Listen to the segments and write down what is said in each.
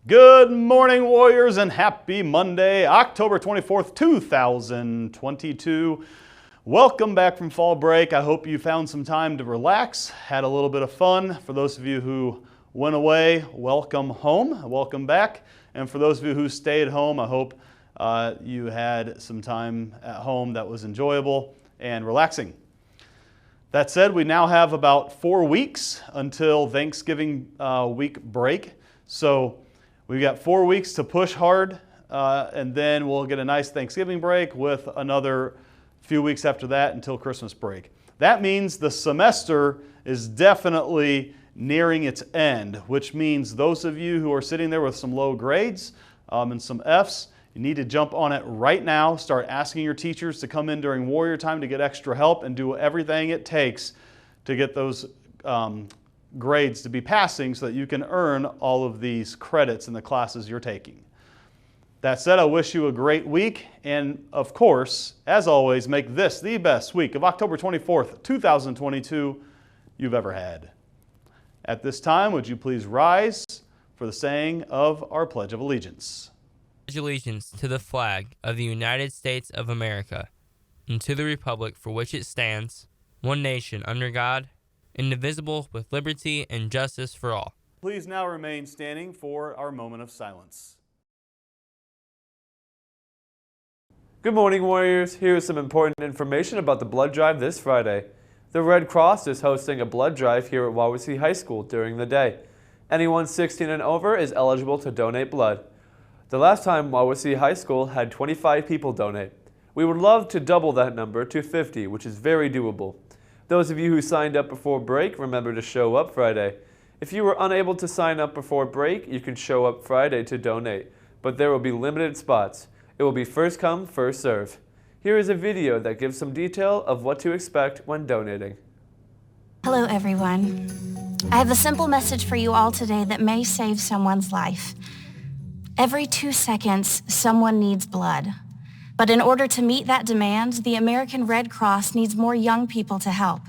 Good morning, Warriors, and happy Monday, October 24th, 2022. Welcome back from fall break. I hope you found some time to relax, had a little bit of fun. For those of you who went away, welcome home, welcome back. And for those of you who stayed home, I hope you had some time at home that was enjoyable and relaxing. That said, we now have about 4 weeks until Thanksgiving week break. So we've got 4 weeks to push hard, and then we'll get a nice Thanksgiving break with another few weeks after that until Christmas break. That means the semester is definitely nearing its end, which means those of you who are sitting there with some low grades and some Fs, you need to jump on it right now. Start asking your teachers to come in during Warrior time to get extra help and do everything it takes to get those grades to be passing so that you can earn all of these credits in the classes you're taking. That said, I wish you a great week, and of course, as always, make this the best week of October 24th, 2022 you've ever had. At this time, would you please rise for the saying of our Pledge of Allegiance. Pledge allegiance to the flag of the United States of America and to the republic for which it stands, one nation under God, indivisible, with liberty and justice for all. Please now remain standing for our moment of silence. Good morning, Warriors. Here is some important information about the blood drive this Friday. The Red Cross is hosting a blood drive here at Wawasee High School during the day. Anyone 16 and over is eligible to donate blood. The last time Wawasee High School had 25 people donate. We would love to double that number to 50, which is very doable. Those of you who signed up before break, remember to show up Friday. If you were unable to sign up before break, you can show up Friday to donate, but there will be limited spots. It will be first come, first serve. Here is a video that gives some detail of what to expect when donating. Hello, everyone. I have a simple message for you all today that may save someone's life. Every 2 seconds, someone needs blood. But in order to meet that demand, the American Red Cross needs more young people to help.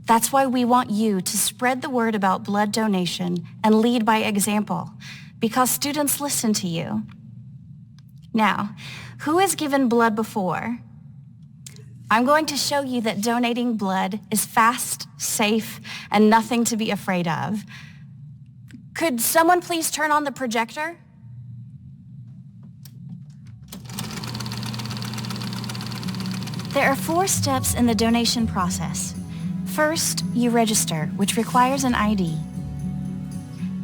That's why we want you to spread the word about blood donation and lead by example, because students listen to you. Now, who has given blood before? I'm going to show you that donating blood is fast, safe, and nothing to be afraid of. Could someone please turn on the projector? There are 4 steps in the donation process. First, you register, which requires an ID.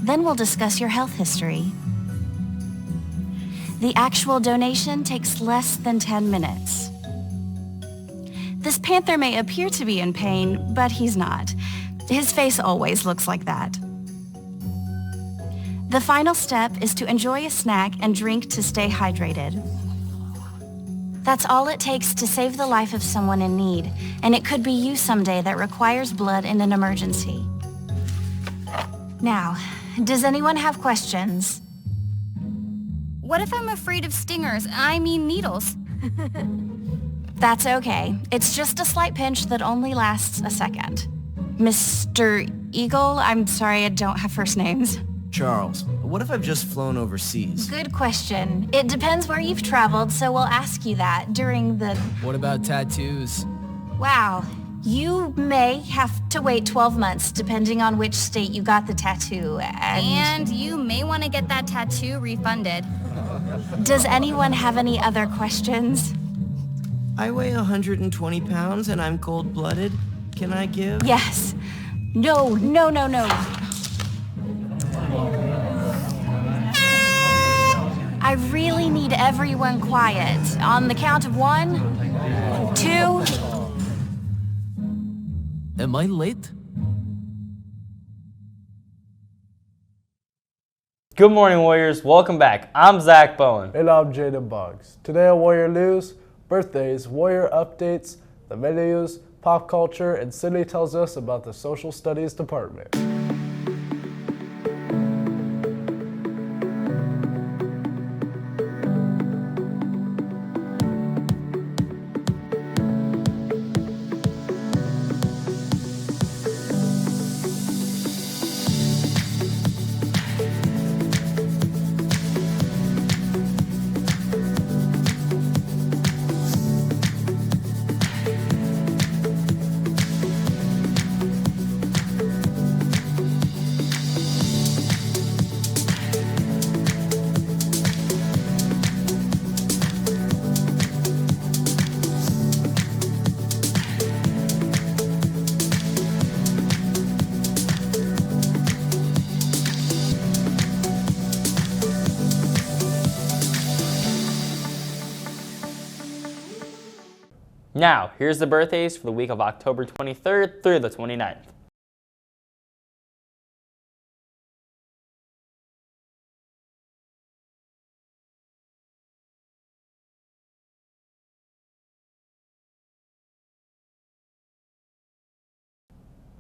Then we'll discuss your health history. The actual donation takes less than 10 minutes. This panther may appear to be in pain, but he's not. His face always looks like that. The final step is to enjoy a snack and drink to stay hydrated. That's all it takes to save the life of someone in need, and it could be you someday that requires blood in an emergency. Now, does anyone have questions? What if I'm afraid of stingers? I mean needles. That's okay. It's just a slight pinch that only lasts a second. Mr. Eagle, I'm sorry I don't have first names. Charles, what if I've just flown overseas? Good question. It depends where you've traveled, so we'll ask you that during the... What about tattoos? Wow. You may have to wait 12 months depending on which state you got the tattoo, And you may want to get that tattoo refunded. Does anyone have any other questions? I weigh 120 pounds and I'm cold-blooded. Can I give? Yes. No. I really need everyone quiet. On the count of 1, 2... Am I late? Good morning, Warriors. Welcome back. I'm Zach Bowen. And I'm Jaden Boggs. Today on Warrior News, birthdays, Warrior updates, the menus, pop culture, and Sydney tells us about the social studies department. Now, here's the birthdays for the week of October 23rd through the 29th.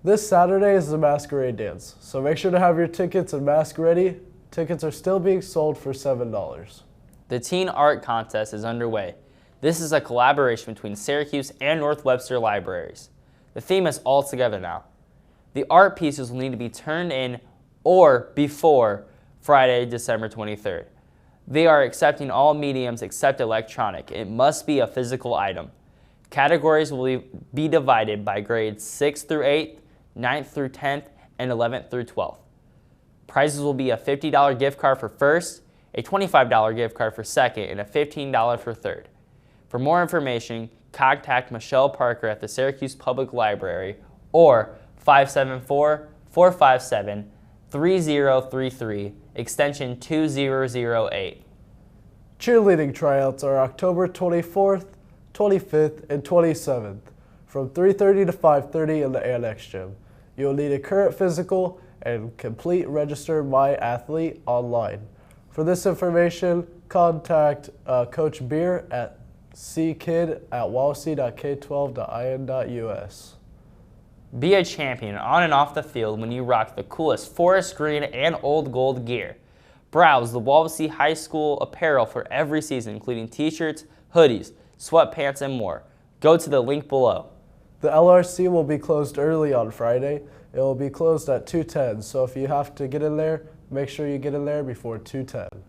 This Saturday is the masquerade dance, so make sure to have your tickets and mask ready. Tickets are still being sold for $7. The Teen Art Contest is underway. This is a collaboration between Syracuse and North Webster libraries. The theme is all together now. The art pieces will need to be turned in or before Friday, December 23rd. They are accepting all mediums except electronic. It must be a physical item. Categories will be divided by grades 6th through 8th, 9th through 10th, and 11th through 12th. Prizes will be a $50 gift card for first, a $25 gift card for second, and a $15 for third. For more information, contact Michelle Parker at the Syracuse Public Library or 574-457-3033, extension 2008. Cheerleading tryouts are October 24th, 25th, and 27th from 3:30 to 5:30 in the Annex Gym. You'll need a current physical and complete Register My Athlete online. For this information, contact Coach Beer at ckid@wawasee.k12.in.us. Be a champion on and off the field when you rock the coolest forest green and old gold gear. Browse the Wawasee High School apparel for every season, including t-shirts, hoodies, sweatpants, and more. Go to the link below. The LRC will be closed early on Friday. It will be closed at 2:10, so if you have to get in there, make sure you get in there before 2:10.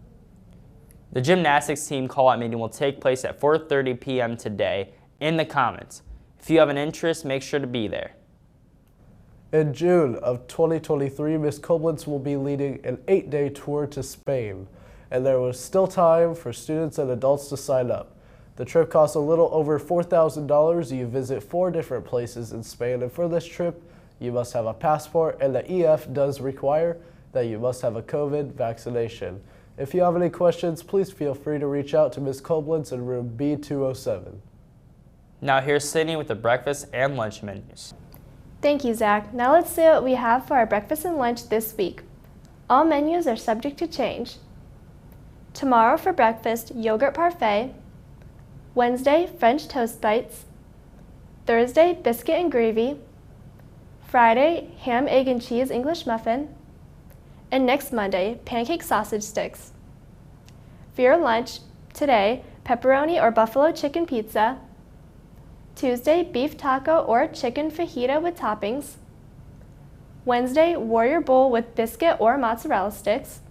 The gymnastics team call-out meeting will take place at 4:30 p.m. today in the Commons. If you have an interest, make sure to be there. In June of 2023, Ms. Koblenz will be leading an 8-day tour to Spain, and there was still time for students and adults to sign up. The trip costs a little over $4,000. You visit 4 different places in Spain, and for this trip, you must have a passport, and the EF does require that you must have a COVID vaccination. If you have any questions, please feel free to reach out to Ms. Koblenz in room B207. Now here's Sydney with the breakfast and lunch menus. Thank you, Zach. Now let's see what we have for our breakfast and lunch this week. All menus are subject to change. Tomorrow for breakfast, yogurt parfait. Wednesday, French toast bites. Thursday, biscuit and gravy. Friday, ham, egg, and cheese English muffin. And next Monday, pancake sausage sticks. For your lunch, today, pepperoni or buffalo chicken pizza. Tuesday, beef taco or chicken fajita with toppings. Wednesday, warrior bowl with biscuit or mozzarella sticks.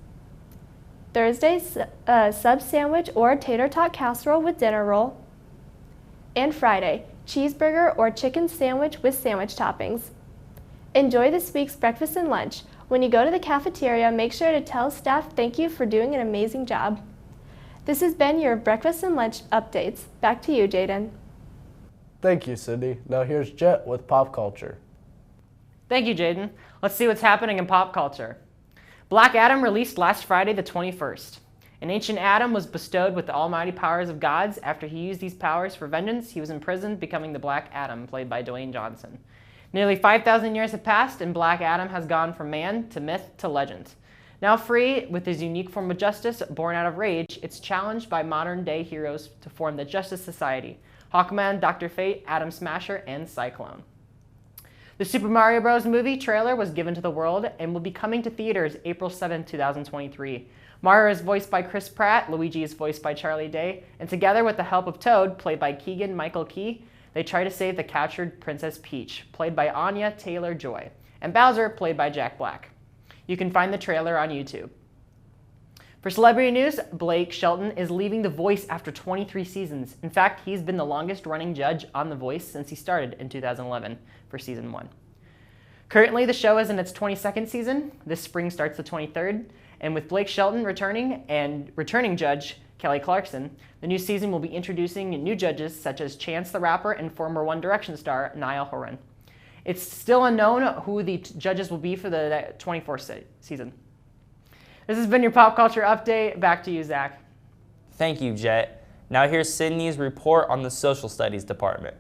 Thursday, sub sandwich or tater tot casserole with dinner roll. And Friday, cheeseburger or chicken sandwich with sandwich toppings. Enjoy this week's breakfast and lunch. When you go to the cafeteria, make sure to tell staff thank you for doing an amazing job. This has been your breakfast and lunch updates. Back to you, Jaden. Thank you, Cindy. Now here's Jet with pop culture. Thank you, Jaden. Let's see what's happening in pop culture. Black Adam released last Friday the 21st. An ancient Adam was bestowed with the almighty powers of gods. After he used these powers for vengeance, he was imprisoned, becoming the Black Adam, played by Dwayne Johnson. Nearly 5,000 years have passed, and Black Adam has gone from man to myth to legend. Now free, with his unique form of justice born out of rage, it's challenged by modern-day heroes to form the Justice Society: Hawkman, Dr. Fate, Atom Smasher, and Cyclone. The Super Mario Bros. Movie trailer was given to the world and will be coming to theaters April 7, 2023. Mario is voiced by Chris Pratt, Luigi is voiced by Charlie Day, and together with the help of Toad, played by Keegan-Michael Key, they try to save the captured Princess Peach, played by Anya Taylor-Joy, and Bowser, played by Jack Black. You can find the trailer on YouTube. For celebrity news, Blake Shelton is leaving The Voice after 23 seasons. In fact, he's been the longest running judge on The Voice since he started in 2011 for season 1. Currently, the show is in its 22nd season. This spring starts the 23rd. And with Blake Shelton returning and returning judge Kelly Clarkson, the new season will be introducing new judges such as Chance the Rapper and former One Direction star Niall Horan. It's still unknown who the judges will be for the 24th season. This has been your pop culture update. Back to you, Zach. Thank you, Jet. Now here's Sydney's report on the social studies department.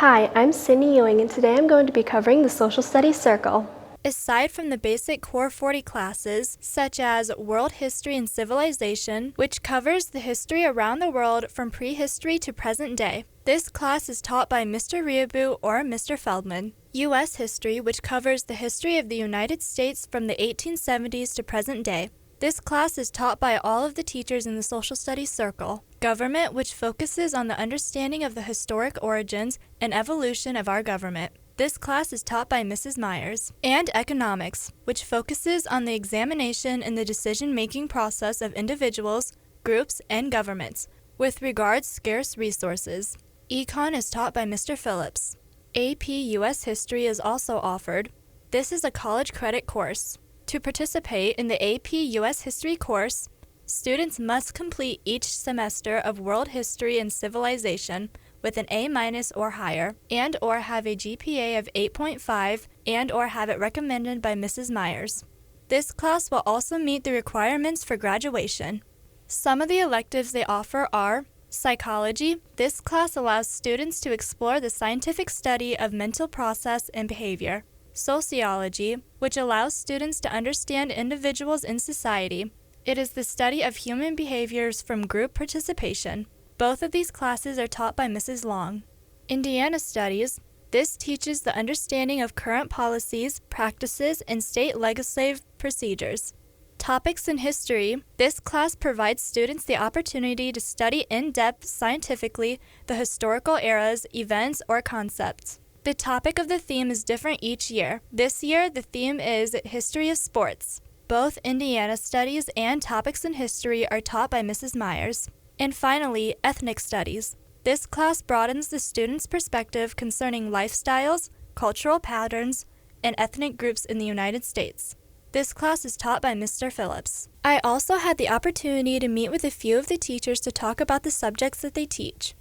Hi, I'm Sydney Ewing, and today I'm going to be covering the Social Studies Circle. Aside from the basic Core 40 classes, such as World History and Civilization, which covers the history around the world from prehistory to present day, this class is taught by Mr. Riabu or Mr. Feldman. U.S. History, which covers the history of the United States from the 1870s to present day. This class is taught by all of the teachers in the Social Studies Circle. Government, which focuses on the understanding of the historic origins and evolution of our government. This class is taught by Mrs. Myers. And Economics, which focuses on the examination and the decision-making process of individuals, groups, and governments, with regards scarce resources. Econ is taught by Mr. Phillips. AP U.S. History is also offered. This is a college credit course. To participate in the AP U.S. History course, students must complete each semester of World History and Civilization with an A- or higher, and or have a GPA of 8.5, and or have it recommended by Mrs. Myers. This class will also meet the requirements for graduation. Some of the electives they offer are Psychology. This class allows students to explore the scientific study of mental process and behavior. Sociology, which allows students to understand individuals in society. It is the study of human behaviors from group participation. Both of these classes are taught by Mrs. Long. Indiana Studies. This teaches the understanding of current policies, practices, and state legislative procedures. Topics in History. This class provides students the opportunity to study in-depth scientifically the historical eras, events, or concepts. The topic of the theme is different each year. This year, the theme is History of Sports. Both Indiana Studies and Topics in History are taught by Mrs. Myers. And finally, Ethnic Studies. This class broadens the student's perspective concerning lifestyles, cultural patterns, and ethnic groups in the United States. This class is taught by Mr. Phillips. I also had the opportunity to meet with a few of the teachers to talk about the subjects that they teach.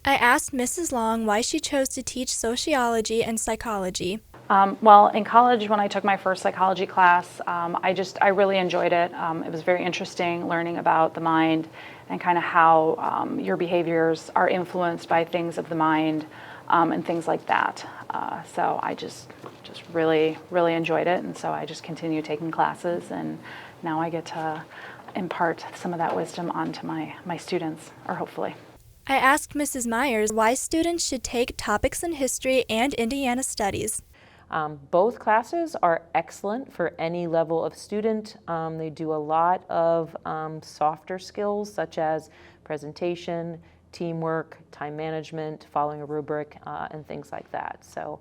I asked Mrs. Long why she chose to teach sociology and psychology. Well, in college, when I took my first psychology class, I really enjoyed it. It was very interesting learning about the mind and kind of how your behaviors are influenced by things of the mind and things like that. So I just really, really enjoyed it, and so I just continue taking classes, and now I get to impart some of that wisdom onto my students, or hopefully. I asked Mrs. Myers why students should take Topics in History and Indiana Studies. Both classes are excellent for any level of student. They do a lot of softer skills such as presentation, teamwork, time management, following a rubric, and things like that. So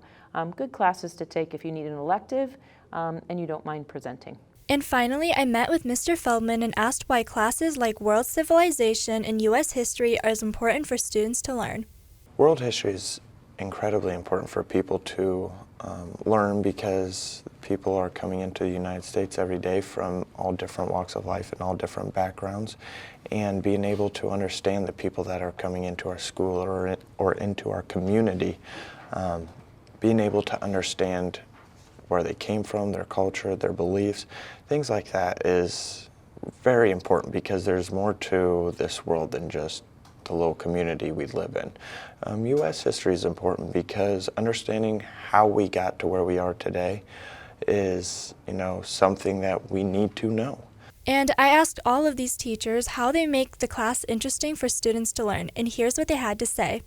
good classes to take if you need an elective and you don't mind presenting. And finally, I met with Mr. Feldman and asked why classes like World Civilization and U.S. History are as important for students to learn. World history is incredibly important for people to learn because people are coming into the United States every day from all different walks of life and all different backgrounds, and being able to understand the people that are coming into our school or into our community, being able to understand where they came from, their culture, their beliefs, things like that is very important because there's more to this world than just the little community we live in. U.S. history is important because understanding how we got to where we are today is, something that we need to know. And I asked all of these teachers how they make the class interesting for students to learn, and here's what they had to say.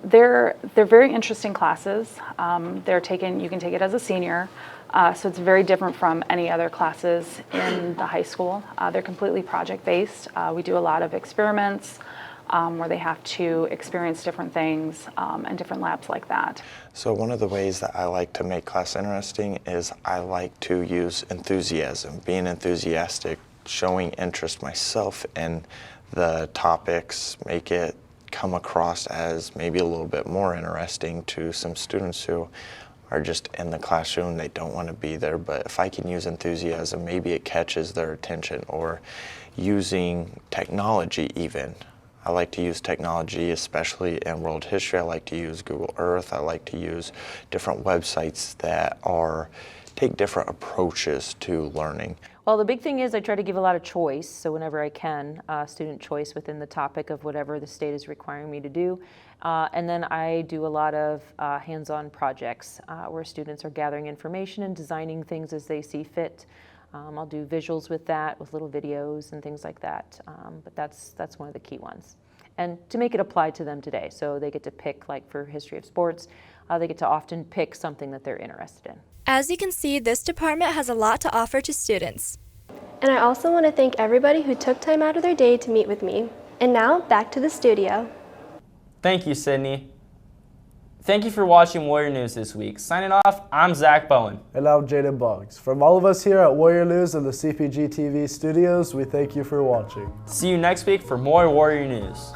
They're very interesting classes. You can take it as a senior, so it's very different from any other classes in the high school. They're completely project-based. We do a lot of experiments where they have to experience different things and different labs like that. So one of the ways that I like to make class interesting is I like to use enthusiasm, being enthusiastic, showing interest myself in the topics, make it come across as maybe a little bit more interesting to some students who are just in the classroom, they don't want to be there, but if I can use enthusiasm, maybe it catches their attention. Or using technology even. I like to use technology, especially in world history. I like to use Google Earth. I like to use different websites that take different approaches to learning. Well, the big thing is I try to give a lot of choice, so whenever I can, student choice within the topic of whatever the state is requiring me to do. And then I do a lot of hands-on projects where students are gathering information and designing things as they see fit. I'll do visuals with that, with little videos and things like that, but that's one of the key ones. And to make it apply to them today, so they get to pick, like for history of sports, they get to often pick something that they're interested in. As you can see, this department has a lot to offer to students. And I also want to thank everybody who took time out of their day to meet with me. And now, back to the studio. Thank you, Sydney. Thank you for watching Warrior News this week. Signing off, I'm Zach Bowen. And I'm Jaden Boggs. From all of us here at Warrior News and the CPG-TV studios, we thank you for watching. See you next week for more Warrior News.